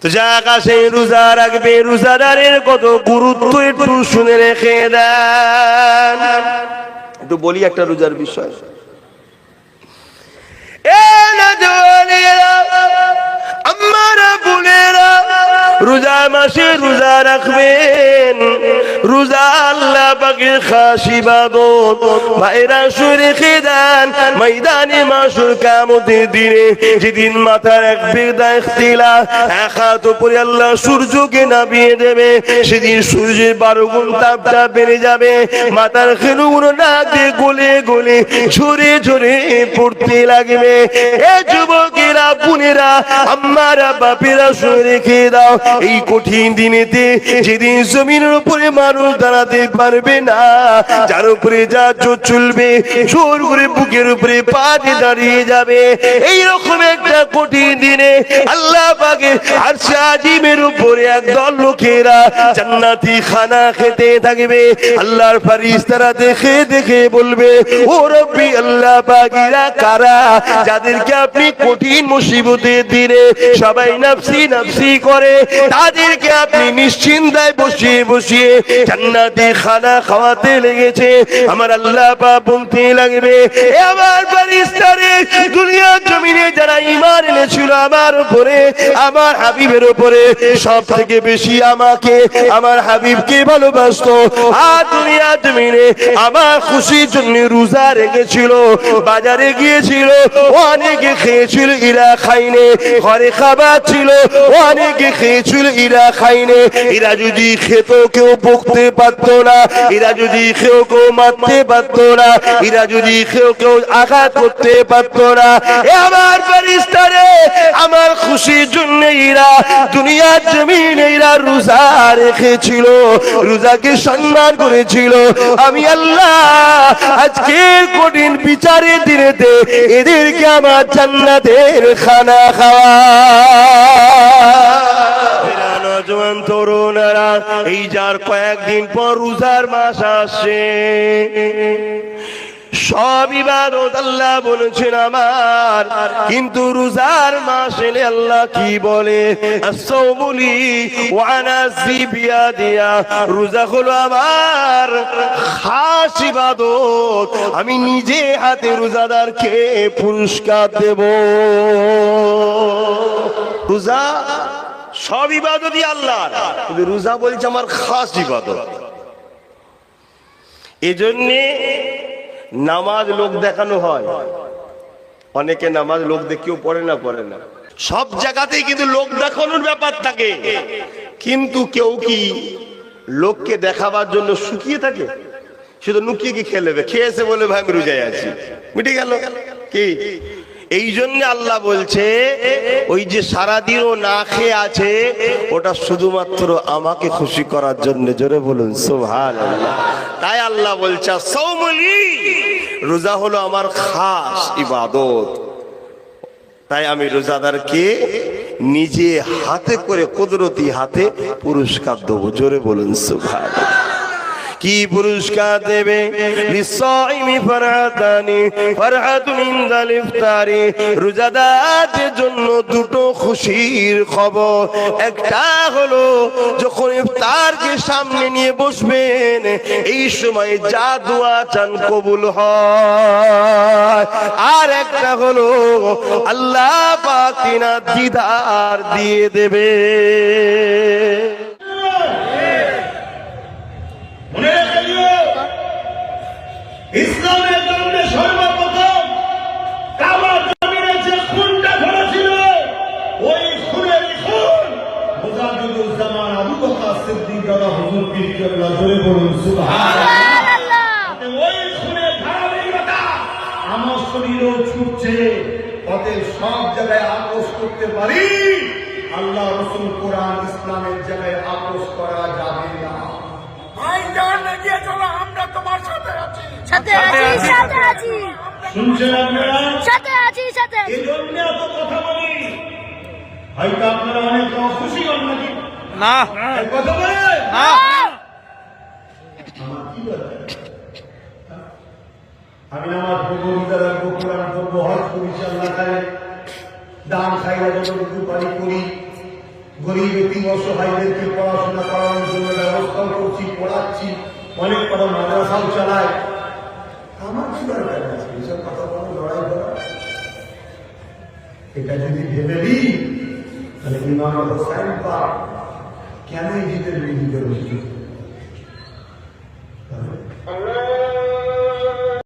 তো যারা সেই রোজা রাখবে, রোজাদারের কত গুরুত্ব একটু শুনে রেখে দেন। একটু বলি একটা রোজার বিষয়। আমারা বোনেরা রোজা মাসে রোজা রাখবেন। রোজা আল্লাহ পাকের খাস ইবাদত। ভাইরা শুনে রেখে দেন, ময়দানে মাশর কিয়ামতের দিনে যেদিন মাথার এক বেদা ইখতিলাফ, এক হাত উপরে আল্লাহ সূর্যকে নামিয়ে দেবে, সেদিন সূর্যের 12 গুণ তাপটা বেড়ে যাবে। মাথার খেলুগুলো নাক দিয়ে গলে গলে ঝরে ঝরে পড়তে লাগবে। এ যুবকেরা, বোনেরা, আমারা বাপেরা শুনে রেখে দাও, এই কঠিন দিনেতে যেদিন জমিনের উপরে মানুষ দাঁড়াতে পারবে না, যার উপরে যা চলবে জোর করে বুকের উপরে পা দিয়ে দাঁড়িয়ে যাবে, এইরকম একটা কঠিন দিনে আল্লাহ পাকের আরশে আজিমের উপরে একদল লোকেরা জান্নাতি খানা খেতে থাকবে। আল্লাহর ফেরেশতারা দেখে দেখে বলবে, ও রব্বি আল্লাহ পাকেরা কারা, যাদেরকে আপনি কঠিন মুসিবতের দিনে সবাই নফসি নফসি করে, তাদেরকে আপনি নিশ্চিন্তায় বসিয়ে বসিয়ে জান্নাতি খানা খাওয়াতে লেগেছে। আমার আল্লাহ পাক বলতে লাগবে, এ আমার ফেরেশতারে, দুনিয়ার জমিনে যারা ঈমান এনেছিল আমার উপরে, আমার হাবিবের উপরে, সব থেকে বেশি আমাকে, আমার হাবিবকে ভালোবাসতো, আর দুনিয়ার জমিনে আমার খুশির জন্য রোজা রেখেছিল, বাজারে গিয়েছিল, অনেকে খেয়েছিল, ইরা খাইনে, ঘরে খাবার ছিল, অনেকে খেয়েছিল, ইরা খাইনে। এরা যদি খেত কেউ বকতে পারত না, এরা যদি কেউ কেউ মারতে পারত না, এরা যদি কেউ কেউ আঘাত করতে পারত না। এ আমার ফেরেশতারে, আমার খুশির জন্য এরা দুনিয়ার জমিনে এরা রোজা রেখেছিল, রোজাকে সম্মান করেছিল। আমি আল্লাহ আজকে কঠিন বিচারের দিনেতে এদেরকে আমার জান্নাতের খানা খাওয়া। নওজোয়ান তরুণরা, এই যার কয়েকদিন পর রোজার মাস আসছে, সব ইবাদত আল্লাহ বলেছেন আমার, কিন্তু রোজার মাস এলে আল্লাহ কি বলে, আস-সাওমুলি ওয়া আনা জিবিয়াদিয়া, রোজা হলো আমার খাস ইবাদত, আমি নিজে হাতে রোজাদারকে পুরস্কার দেব। রোজা সব ইবাদতই আল্লাহর, কিন্তু রোজা বলছে আমার খাস ইবাদত। এজন্যে নামাজ লোক দেখানো হয়, অনেকে নামাজ লোক দেখিয়েও পড়ে না, সব জায়গাতেই কিন্তু লোক দেখানোর ব্যাপার থাকে, কিন্তু কেউ কি লোককে দেখাবার জন্য শুকিয়ে থাকে? শুধু নুকিয়ে কি খেলেবে, খেয়েছে বলে ভাই আমি রোজায় আছি, মিটে গেল কি? এই জন্য আল্লাহ বলছে, ওই যে সারাদিনও না খেয়ে আছে, ওটা শুধুমাত্র আমাকে খুশি করার জন্য। জোরে বলুন সুবহানাল্লাহ। তাই আল্লাহ বলছে সাওমুলি, রোজা হলো আমার খাস ইবাদত, তাই আমি রোজাদারকে নিজে হাতে করে কুদরতি হাতে পুরস্কার দেবো। জোরে বলুন সুবহানাল্লাহ। কি পুরস্কার দেবে? লিসাইমি ফারহাতানি, ফারহাতুন ইনদাল ইফতারি, রোজাদারদের জন্য দুটো খুশির খবর। একটা হলো যখন ইফতারকে সামনে নিয়ে বসবেন, এই সময় যা দোয়া চান কবুল হয়। আর একটা হলো আল্লাহ পাক তিনার দিদার দিয়ে দেবে। ইসলামের জন্য সর্বপ্রথম কাবার জমিনে যে খুনটা ধরেছিল, ওই খুনের খুন মুজাহিদুজ্জামান আবু বকর সিদ্দিক দাদা হুজুর পীর কেবলা। জোরে বলুন সুবহানাল্লাহ। ওই খুনের ধারাবাহিকতা আমার শরীরেও ছুটছে, ওতে সব জায়গায় আপোষ করতে পারি, আল্লাহ রাসূল কোরআন ইসলামের জায়গায় আপোষ করা যাবে না। ভাই জান এগিয়ে চলো, আমরা তোমার সাথে আছি, সাথে আছি, সাথে আছি, শুনছেন আপনারা? সাথে আছি, সাথে আছি। এই জন্য এত কথা বলি, হয়তো আপনারা অনেক খুশি হন নাকি? না, কথা বলে না, আমার কি বলে, আমি নামাজ পড়বো, রোজা রাখবো, কোরআন পড়বো, হজ করি, আল্লাহ খাই, দান খাইরা যতটুকু পারি করি, গরিব এতিম অসহায়দেরকে পড়াশোনা করানোর জন্য ব্যবস্থা করছি, পড়াচ্ছি, অনেক বড় মাদ্রাসাও চালায়। আমার কি দরকার আছে এসব কথা বলা, লড়াই করা? এটা যদি ভেবে দিই তাহলে ইমাম হোসাইন পাক কেন এই জিদের বিরোধিতা করছে?